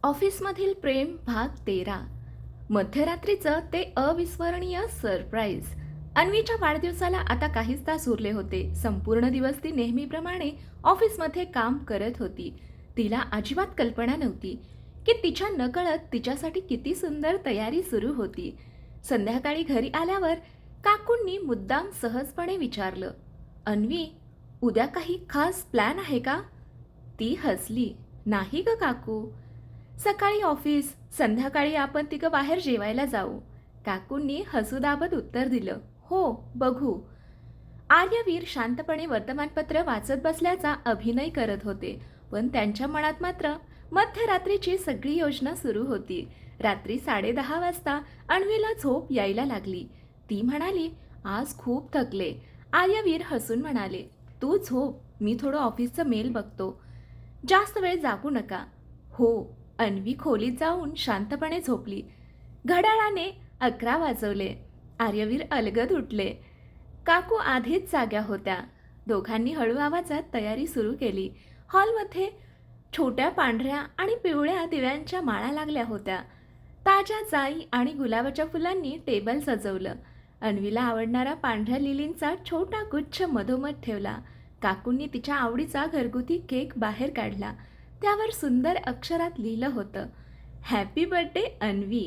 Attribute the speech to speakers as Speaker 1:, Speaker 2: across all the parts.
Speaker 1: ऑफिसमधील प्रेम भाग 13. मध्यरात्रीचं ते अविस्मरणीय सरप्राईज. अन्वीच्या वाढदिवसाला आता काहीच तास उरले होते. संपूर्ण दिवस ती नेहमीप्रमाणे ऑफिसमध्ये काम करत होती. तिला अजिबात कल्पना नव्हती की तिच्या नकळत तिच्यासाठी किती सुंदर तयारी सुरू होती. संध्याकाळी घरी आल्यावर काकूंनी मुद्दाम सहजपणे विचारलं, अन्वी, उद्या काही खास प्लॅन आहे का? ती हसली, नाही ग काकू. सकाळी ऑफिस, संध्याकाळी आपण तिघं बाहेर जेवायला जाऊ. काकूंनी हसू दाबत उत्तर दिलं, हो, बघू. आर्यवीर शांतपणे वर्तमानपत्र वाचत बसल्याचा अभिनय करत होते, पण त्यांच्या मनात मात्र मध्यरात्रीची सगळी योजना सुरू होती. रात्री 10:30 वाजता अन्वीला झोप यायला लागली. ती म्हणाली, आज खूप थकले. आर्यवीर हसून म्हणाले, तू झोप, मी थोडं ऑफिसचं मेल बघतो. जास्त वेळ जागू नका. हो. अन्वी खोलीत जाऊन शांतपणे झोपली. घड्याळाने 11 वाजवले. आर्यवीर अलगद उठले. काकू आधीच जाग्या होत्या. दोघांनी हळू आवाजात तयारी सुरू केली. हॉलमध्ये छोट्या पांढऱ्या आणि पिवळ्या दिव्यांच्या माळा लागल्या होत्या. ताज्या जाई आणि गुलाबाच्या फुलांनी टेबल सजवलं. अन्वीला आवडणारा पांढऱ्या लिलींचा छोटा गुच्छ मधोमध ठेवला. काकूंनी तिच्या आवडीचा घरगुती केक बाहेर काढला. त्यावर सुंदर अक्षरात लिहिलं होतं, हॅपी बर्थडे अन्वी.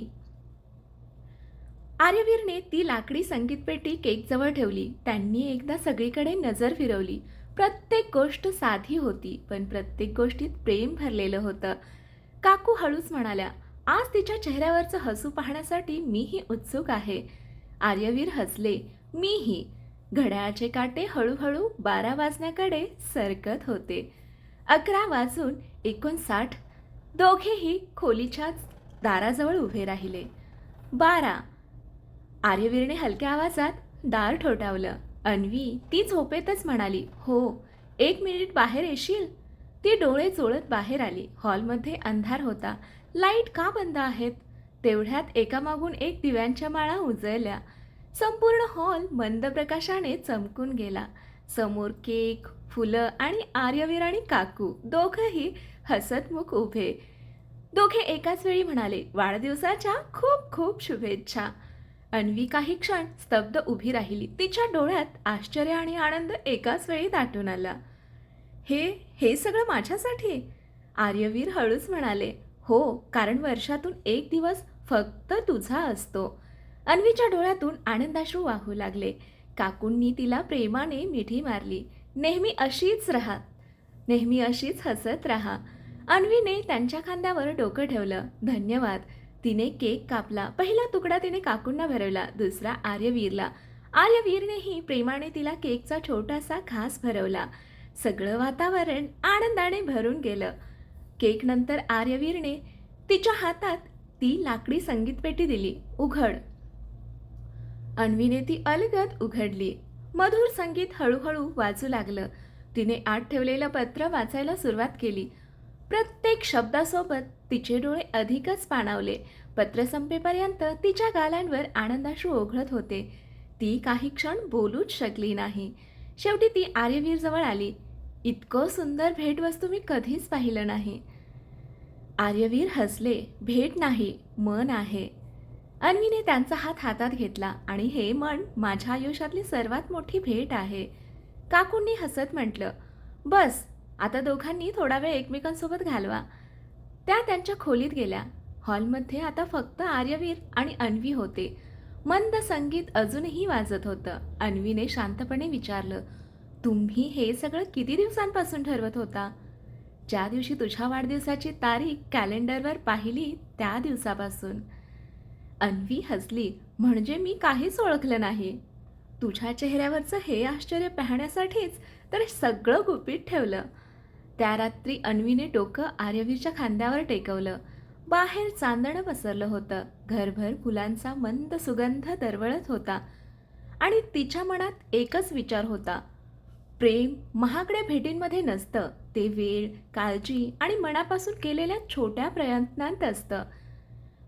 Speaker 1: आर्यवीरने ती लाकडी संगीतपेटी केकजवळ ठेवली. त्यांनी एकदा सगळीकडे नजर फिरवली. प्रत्येक गोष्ट साधी होती, पण प्रत्येक गोष्टीत प्रेम भरलेलं होतं. काकू हळूच म्हणाल्या, आज तिच्या चेहऱ्यावरचं हसू पाहण्यासाठी मीही उत्सुक आहे. आर्यवीर हसले, मीही. घड्याळाचे काटे हळूहळू 12 वाजण्याकडे सरकत होते. 11 वाजून 59. दोघेही खोलीच्या दाराजवळ उभे राहिले. 12. आर्यवीरने हलक्या आवाजात दार ठोठावलं. अन्वी ती झोपेतच म्हणाली, हो. 1 मिनिट बाहेर येशील? ती डोळे चोळत बाहेर आली. हॉलमध्ये अंधार होता. लाईट का बंद आहेत? तेवढ्यात एकामागून एक दिव्यांच्या माळा उजळल्या. संपूर्ण हॉल मंद प्रकाशाने चमकून गेला. समोर केक, फुलं आणि आर्यवीर आणि काकू दोघंही हसतमुख उभे. दोघे एकाच वेळी म्हणाले, वाढदिवसाच्या खूप खूप शुभेच्छा. अन्वी काही क्षण स्तब्ध उभी राहिली. तिच्या डोळ्यात आश्चर्य आणि आनंद एकाच वेळी दाटून आला. हे सगळं माझ्यासाठी? आर्यवीर हळूच म्हणाले, हो, कारण वर्षातून एक दिवस फक्त तुझा असतो. अन्वीच्या डोळ्यातून आनंदाश्रू वाहू लागले. काकूंनी तिला प्रेमाने मिठी मारली. नेहमी अशीच राहा, नेहमी अशीच हसत राहा. अन्वीने त्यांच्या खांद्यावर डोकं ठेवलं. धन्यवाद. तिने केक कापला. पहिला तुकडा तिने काकूंना भरवला, दुसरा आर्यवीरला. आर्यवीरनेही प्रेमाने तिला केकचा छोटासा घास भरवला. सगळं वातावरण आनंदाने भरून गेलं. केक नंतर आर्यवीरने तिच्या हातात ती लाकडी संगीतपेटी दिली. उघड. अन्वीने ती अलगद उघडली. मधुर संगीत हळूहळू वाजू लागलं. तिने आत ठेवलेलं पत्र वाचायला सुरुवात केली. प्रत्येक शब्दासोबत तिचे डोळे अधिकच पाणावले. पत्र संपेपर्यंत तिच्या गालांवर आनंदाश्रू ओघळत होते. ती काही क्षण बोलूच शकली नाही. शेवटी ती आर्यवीरजवळ आली. इतकं सुंदर भेटवस्तू मी कधीच पाहिलं नाही. आर्यवीर हसले. भेट नाही, मन आहे. अन्वीने त्यांचा हात हातात घेतला. आणि हे मन माझ्या आयुष्यातली सर्वात मोठी भेट आहे. काकूंनी हसत म्हटलं, बस आता दोघांनी थोडा वेळ एकमेकांसोबत घालवा. त्या त्यांच्या खोलीत गेल्या. हॉलमध्ये आता फक्त आर्यवीर आणि अन्वी होते. मंद संगीत अजूनही वाजत होतं. अन्वीने शांतपणे विचारलं, तुम्ही हे सगळं किती दिवसांपासून ठरवत होता? ज्या दिवशी तुझ्या वाढदिवसाची तारीख कॅलेंडरवर पाहिली त्या दिवसापासून. अन्वी हसली, म्हणजे मी काहीच ओळखलं नाही. तुझ्या चेहऱ्यावरचं हे आश्चर्य पाहण्यासाठीच तर सगळं गुपित ठेवलं. त्या रात्री अन्वीने डोकं आर्यवीरच्या खांद्यावर टेकवलं. बाहेर चांदणं पसरलं होतं. घरभर फुलांचा मंद सुगंध दरवळत होता. आणि तिच्या मनात एकच विचार होता, प्रेम महागड्या भेटींमध्ये नसतं, ते वेळ, काळजी आणि मनापासून केलेल्या छोट्या प्रयत्नांत असतं.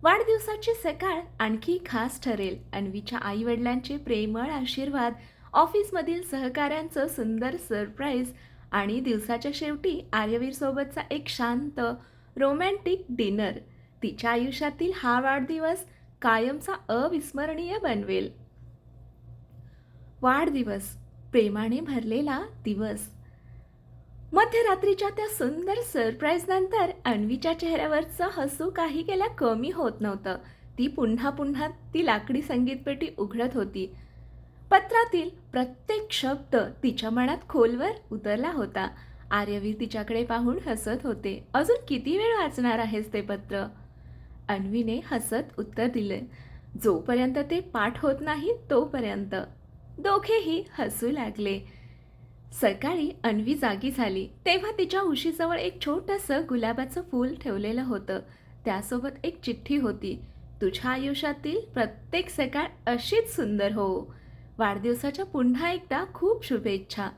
Speaker 1: वाढदिवसाची सकाळ आणखी खास ठरेल. अन्वीच्या आईवडिलांचे प्रेमळ आशीर्वाद, ऑफिसमधील सहकाऱ्यांचं सुंदर सरप्राईज आणि दिवसाच्या शेवटी आर्यवीरसोबतचा एक शांत रोमॅन्टिक डिनर तिच्या आयुष्यातील हा वाढदिवस कायमचा अविस्मरणीय बनवेल. वाढदिवस, प्रेमाने भरलेला दिवस. मध्यरात्रीच्या त्या सुंदर सरप्राईज नंतर अन्वीच्या चेहऱ्यावरचं हसू काही केल्या कमी होत नव्हतं. ती पुन्हा पुन्हा ती लाकडी संगीतपेटी उघडत होती. पत्रातील प्रत्येक शब्द तिच्या मनात खोलवर उतरला होता. आर्यवीर तिच्याकडे पाहून हसत होते. अजून किती वेळ वाचणार आहेस ते पत्र? अन्वीने हसत उत्तर दिले, जोपर्यंत ते पाठ होत नाही तोपर्यंत. दोघेही हसू लागले. सकाळी अन्वी जागी झाली तेव्हा तिच्या उशीजवळ एक छोटंसं गुलाबाचं फूल ठेवलेलं होतं. त्यासोबत एक चिठ्ठी होती. तुझ्या आयुष्यातील प्रत्येक सकाळ अशीच सुंदर हो. वाढदिवसाच्या पुन्हा एकदा खूप शुभेच्छा.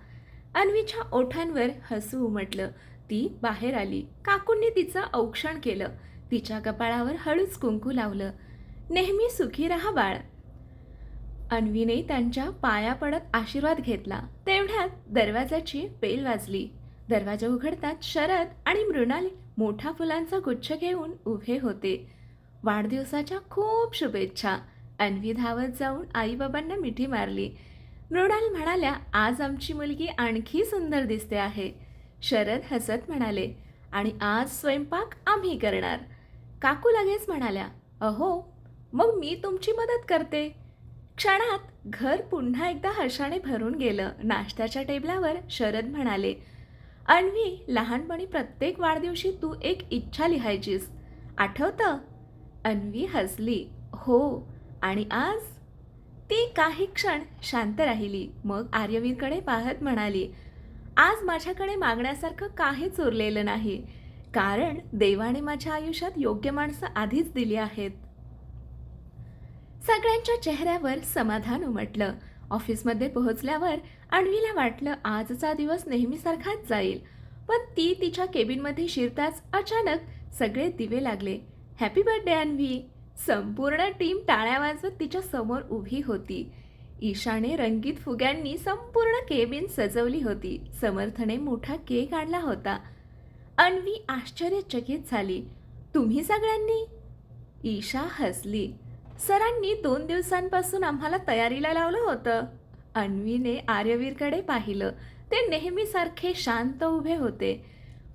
Speaker 1: अन्वीच्या ओठांवर हसू उमटलं. ती बाहेर आली. काकूंनी तिचं औक्षण केलं. तिच्या कपाळावर हळूच कुंकू लावलं. नेहमी सुखी राहा बाळ. अन्वीने त्यांच्या पाया पडत आशीर्वाद घेतला. तेवढ्यात दरवाजाची बेल वाजली. दरवाजा उघडताच शरद आणि मृणाल मोठा फुलांचा गुच्छ घेऊन उभे होते. वाढदिवसाच्या खूप शुभेच्छा. अन्वी धावत जाऊन आईबाबांना मिठी मारली. मृणाल म्हणाल्या, आज आमची मुलगी आणखी सुंदर दिसते आहे. शरद हसत म्हणाले, आणि आज स्वयंपाक आम्ही करणार. काकू लगेच म्हणाल्या, अहो मग मी तुमची मदत करते. क्षणात घर पुन्हा एकदा हर्षाने भरून गेलं. नाश्त्याच्या टेबलावर शरद म्हणाले, अन्वी, लहानपणी प्रत्येक वाढदिवशी तू एक इच्छा लिहायचीस, आठवतं? अन्वी हसली. हो, आणि आज? ती काही क्षण शांत राहिली. मग आर्यवीरकडे पाहत म्हणाली, आज माझ्याकडे मागण्यासारखं काहीच उरलेलं नाही, कारण देवाने माझ्या आयुष्यात योग्य माणसं आधीच दिली आहेत. सगळ्यांच्या चेहऱ्यावर समाधान उमटलं. ऑफिसमध्ये पोहोचल्यावर अन्वीला वाटलं आजचा दिवस नेहमीसारखाच जाईल. पण ती तिच्या केबिनमध्ये शिरताच अचानक सगळे दिवे लागले. Happy birthday Anvi. संपूर्ण टीम टाळ्या वाजवत तिच्या समोर उभी होती. ईशाने रंगीत फुग्यांनी संपूर्ण केबिन सजवली होती. समर्थने मोठा केक आणला होता. अन्वी आश्चर्यचकित झाली. तुम्ही सगळ्यांनी? ईशा हसली. सरांनी 2 दिवसांपासून आम्हाला तयारीला लावलं होतं. अन्वीने आर्यवीरकडे पाहिलं. ते नेहमीसारखे शांत उभे होते.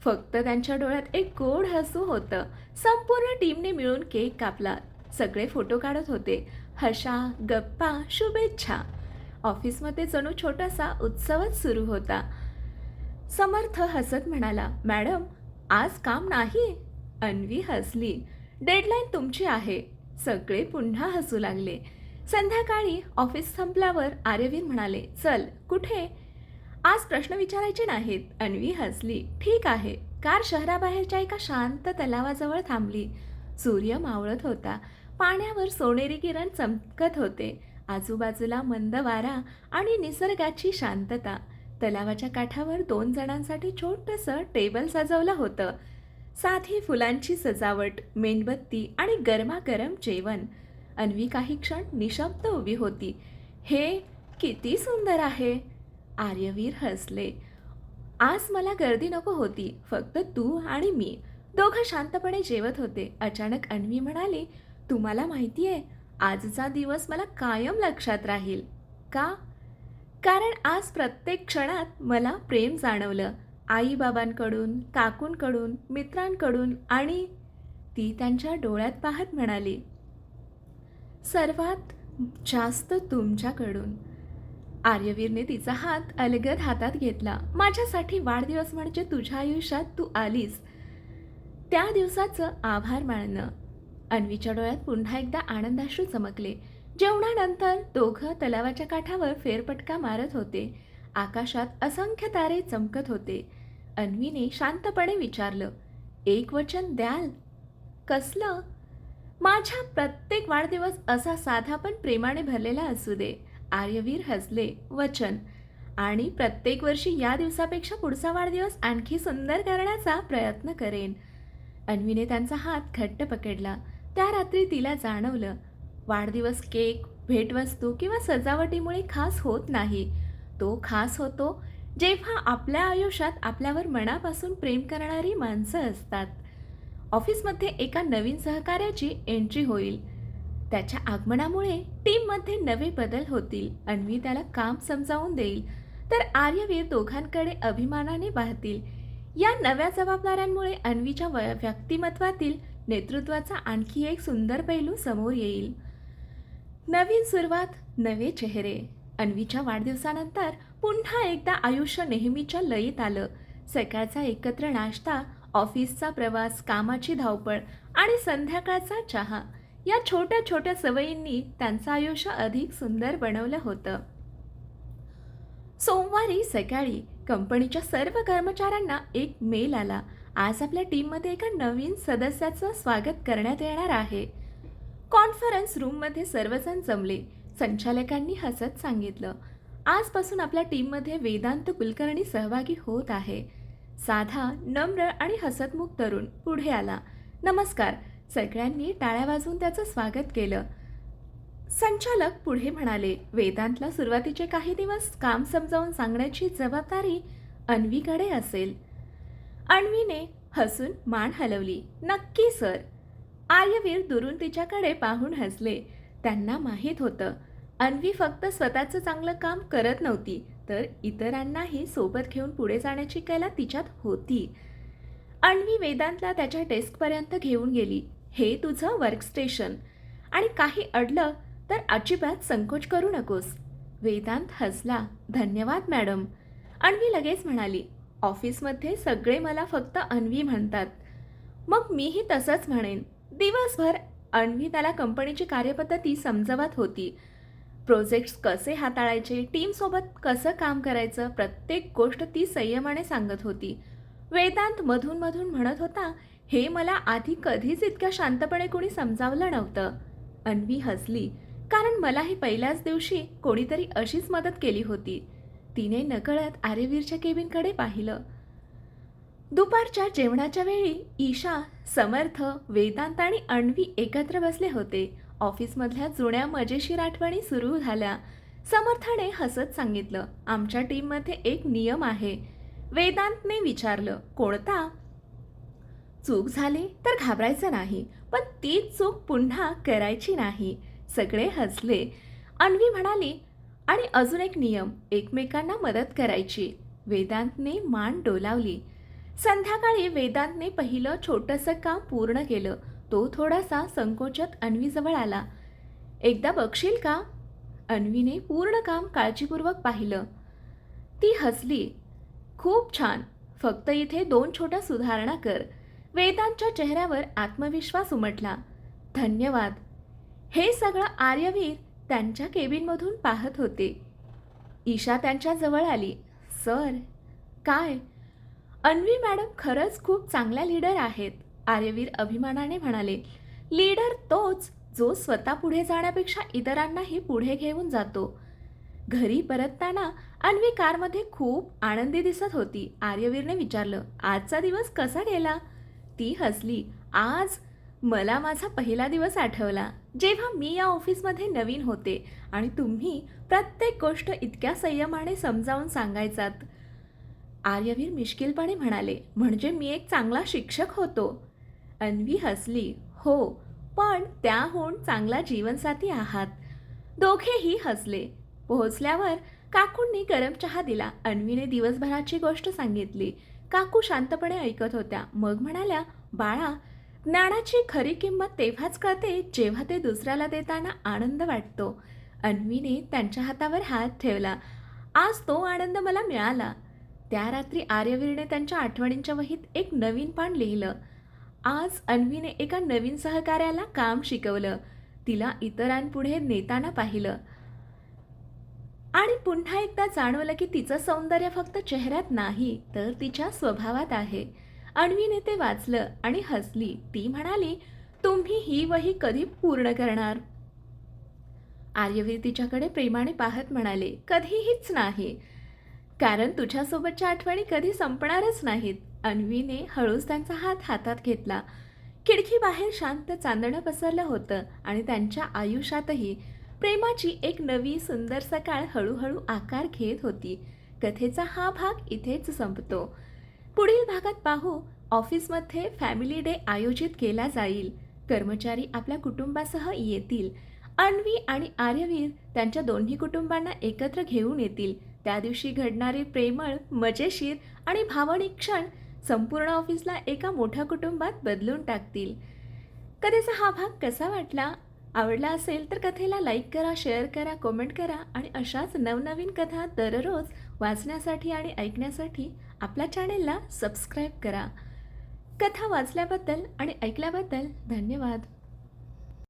Speaker 1: फक्त त्यांच्या डोळ्यात एक गोड हसू होतं. संपूर्ण टीमने मिळून केक कापला. सगळे फोटो काढत होते. हशा, गप्पा, शुभेच्छा. ऑफिसमध्ये जणू छोटासा उत्सवच सुरू होता. समर्थ हसत म्हणाला, मॅडम आज काम नाही? अन्वी हसली. डेडलाईन तुमची आहे. सगळे पुन्हा हसू लागले. संध्याकाळी ऑफिस संपल्यावर आर्यवीर म्हणाले, चल कुठे? आज प्रश्न विचारायचे नाहीत. अन्वी हसली. ठीक आहे. कार शहराबाहेरच्या एका शांत तलावाजवळ थांबली. सूर्य मावळत होता. पाण्यावर सोनेरी किरण चमकत होते. आजूबाजूला मंद वारा आणि निसर्गाची शांतता. तलावाच्या काठावर 2 जणांसाठी छोटंसं टेबल सजवलं होतं. साधी फुलांची सजावट, मेणबत्ती आणि गरमागरम जेवण. अन्वी काही क्षण निशब्द उभी होती. हे किती सुंदर आहे. आर्यवीर हसले. आज मला गर्दी नको होती. फक्त तू आणि मी. दोघं शांतपणे जेवत होते. अचानक अन्वी म्हणाली, तुम्हाला माहिती आहे, आजचा दिवस मला कायम लक्षात राहील. का? कारण आज प्रत्येक क्षणात मला प्रेम जाणवलं. आईबाबांकडून, काकूंकडून, मित्रांकडून आणि ती त्यांच्या डोळ्यात पाहत म्हणाली, सर्वात जास्त तुमच्याकडून. आर्यवीरने तिचा हात अलगद हातात घेतला. माझ्यासाठी वाढदिवस म्हणजे तुझ्या आयुष्यात तू आलीस त्या दिवसाचं आभार मानणं. अन्वीच्या डोळ्यात पुन्हा एकदा आनंदाश्रू चमकले. जेवणानंतर दोघं तलावाच्या काठावर फेरफटका मारत होते. आकाशात असंख्य तारे चमकत होते. अन्वीने शांतपणे विचारलं, एक वचन द्याल? कसलं? माझ्या प्रत्येक वाढदिवस असा साधा पण प्रेमाने भरलेला असू दे. आर्यवीर हसले. वचन. आणि प्रत्येक वर्षी या दिवसापेक्षा पुढचा वाढदिवस आणखी सुंदर करण्याचा प्रयत्न करेन. अन्वीने त्यांचा हात घट्ट पकडला. त्या रात्री तिला जाणवलं, वाढदिवस केक, भेटवस्तू किंवा सजावटीमुळे खास होत नाही. तो खास होतो जेव्हा आपल्या आयुष्यात आपल्यावर मनापासून प्रेम करणारी माणसं असतात. ऑफिसमध्ये एका नवीन सहकार्याची एंट्री होईल. त्याच्या आगमनामुळे टीममध्ये नवे बदल होतील. अन्वी त्याला काम समजावून देईल, तर आर्यवीर दोघांकडे अभिमानाने पाहतील. या नव्या जबाबदाऱ्यांमुळे अन्वीच्या व्यक्तिमत्वातील नेतृत्वाचा आणखी एक सुंदर पैलू समोर येईल. नवीन सुरुवात, नवे चेहरे. अन्वीच्या वाढदिवसानंतर पुन्हा एकदा आयुष्य नेहमीच्या लयीत आलं. सकाळचा एकत्र नाश्ता, ऑफिसचा प्रवास, कामाची धावपळ आणि संध्याकाळचा चहा या छोट्या छोट्या सवयींनी त्यांचं आयुष्य अधिक सुंदर बनवलं होतं. सोमवारी सकाळी कंपनीच्या सर्व कर्मचाऱ्यांना एक मेल आला. आज आपल्या टीममध्ये एका नवीन सदस्याचं स्वागत करण्यात येणार आहे. कॉन्फरन्स रूममध्ये सर्वजण जमले. संचालकांनी हसत सांगितलं, आजपासून आपल्या टीममध्ये वेदांत कुलकर्णी सहभागी होत आहे. साधा, नम्र आणि हसतमुख तरुण पुढे आला. नमस्कार. सगळ्यांनी टाळ्या वाजवून त्याचं स्वागत केलं. संचालक पुढे म्हणाले, वेदांतला सुरुवातीचे काही दिवस काम समजावून सांगण्याची जबाबदारी अन्वीकडे असेल. अन्वीने हसून मान हलवली. नक्की सर. आर्यवीर दुरून तिच्याकडे पाहून हसले. त्यांना माहीत होतं, अन्वी फक्त स्वतःचं चांगलं काम करत नव्हती, तर इतरांनाही सोबत घेऊन पुढे जाण्याची कला तिच्यात होती. अन्वी वेदांतला त्याच्या डेस्कपर्यंत घेऊन गेली. हे तुझं वर्कस्टेशन, आणि काही अडलं तर अजिबात संकोच करू नकोस. वेदांत हसला. धन्यवाद मॅडम. अन्वी लगेच म्हणाली, ऑफिसमध्ये सगळे मला फक्त अन्वी म्हणतात, मग मीही तसंच म्हणेन. दिवसभर अन्वी त्याला कंपनीची कार्यपद्धती समजवत होती. प्रोजेक्ट्स कसे हाताळायचे, टीमसोबत कसं काम करायचं, प्रत्येक गोष्ट ती संयमाने सांगत होती. वेदांत मधून मधून म्हणत होता, हे मला आधी कधीच इतक्या शांतपणे कोणी समजावलं नव्हतं. अन्वी हसली, कारण मलाही पहिल्याच दिवशी कोणीतरी अशीच मदत केली होती. तिने नकळत आर्यवीरच्या केबिनकडे पाहिलं. दुपारच्या जेवणाच्या वेळी ईशा, समर्थ, वेदांत आणि अन्वी एकत्र बसले होते. ऑफिसमधल्या जुन्या मजेशीर आठवणी सुरू झाल्या. समर्थाने हसत सांगितलं, आमच्या टीममध्ये एक नियम आहे. वेदांतने विचारलं, कोणता? चूक झाली तर घाबरायचं नाही, पण तीच चूक पुन्हा करायची नाही. सगळे हसले. अन्वी म्हणाली, आणि अजून एक नियम, एकमेकांना मदत करायची. वेदांतने मान डोलावली. संध्याकाळी वेदांतने पहिलं छोटंसं काम पूर्ण केलं. तो थोडासा संकोचत अन्वीजवळ आला. एकदा बघशील का? अन्वीने पूर्ण काम काळजीपूर्वक पाहिलं. ती हसली. खूप छान, फक्त इथे 2 छोट्या सुधारणा कर. वेदांतच्या चेहऱ्यावर आत्मविश्वास उमटला. धन्यवाद. हे सगळं आर्यवीर त्यांच्या केबिनमधून पाहत होते. ईशा त्यांच्या जवळ आली. सर. काय? अन्वी मॅडम खरंच खूप चांगल्या लीडर आहेत, आर्यवीर अभिमानाने म्हणाले. लीडर तोच जो स्वतः पुढे जाण्यापेक्षा इतरांनाही पुढे घेऊन जातो. घरी परतताना अन्वी कारमध्ये खूप आनंदी दिसत होती. आर्यवीरने विचारलं, आजचा दिवस कसा गेला? ती हसली. आज मला माझा पहिला दिवस आठवला, जेव्हा मी या ऑफिसमध्ये नवीन होते आणि तुम्ही प्रत्येक गोष्ट इतक्या संयमाने समजावून सांगायचात. आर्यवीर मिश्किलपणे म्हणाले, म्हणजे मी एक चांगला शिक्षक होतो. अन्वी हसली. हो, पण त्याहून चांगला जीवनसाथी आहात. दोघेही हसले. पोहोचल्यावर काकूंनी गरम चहा दिला. अन्वीने दिवसभराची गोष्ट सांगितली. काकू शांतपणे ऐकत होत्या. मग म्हणाल्या, बाळा, ज्ञानाची खरी किंमत तेव्हाच कळते जेव्हा ते दुसऱ्याला देताना आनंद वाटतो. अन्वीने त्यांच्या हातावर हात ठेवला. आज तो आनंद मला मिळाला. त्या रात्री आर्यवीरने त्यांच्या आठवणींच्या वहीत एक नवीन पान लिहिलं. आज अन्वीने एका नवीन सहकार्याला काम शिकवलं, तिला इतरांपुढे नेताना पाहिलं आणि पुन्हा एकदा जाणवलं की तिचं सौंदर्य फक्त चेहऱ्यात नाही तर तिच्या स्वभावात आहे. अन्वीने ते वाचलं आणि हसली. ती म्हणाली, तुम्ही ही वही कधी पूर्ण करणार? आर्यवीर तिच्याकडे प्रेमाने पाहत म्हणाले, कधीहीच नाही, कारण तुझ्यासोबतच्या आठवणी कधी संपणारच नाहीत. अन्वीने हळूच त्यांचा हात हातात घेतला. खिडकीबाहेर शांत चांदणं पसरलं होतं आणि त्यांच्या आयुष्यातही प्रेमाची एक नवी सुंदर सकाळ हळूहळू आकार घेत होती. कथेचा हा भाग इथेच संपतो. पुढील भागात पाहू ऑफिसमध्ये फॅमिली डे आयोजित केला जाईल. कर्मचारी आपल्या कुटुंबासह येतील. अन्वी आणि आर्यवीर त्यांच्या दोन्ही कुटुंबांना एकत्र घेऊन येतील. त्या दिवशी घडणारे प्रेमळ, मजेशीर आणि भावनिक क्षण संपूर्ण ऑफिसला एका मोठ्या कुटुंबात बदलून टाकतील. कथेचा हा भाग कसा वाटला? आवडला असेल तर कथेला लाईक करा, शेअर करा, कमेंट करा आणि अशाच नवनवीन कथा दररोज वाचण्यासाठी आणि ऐकण्यासाठी आपल्या चॅनेलला सबस्क्राईब करा. कथा वाचल्याबद्दल आणि ऐकल्याबद्दल धन्यवाद.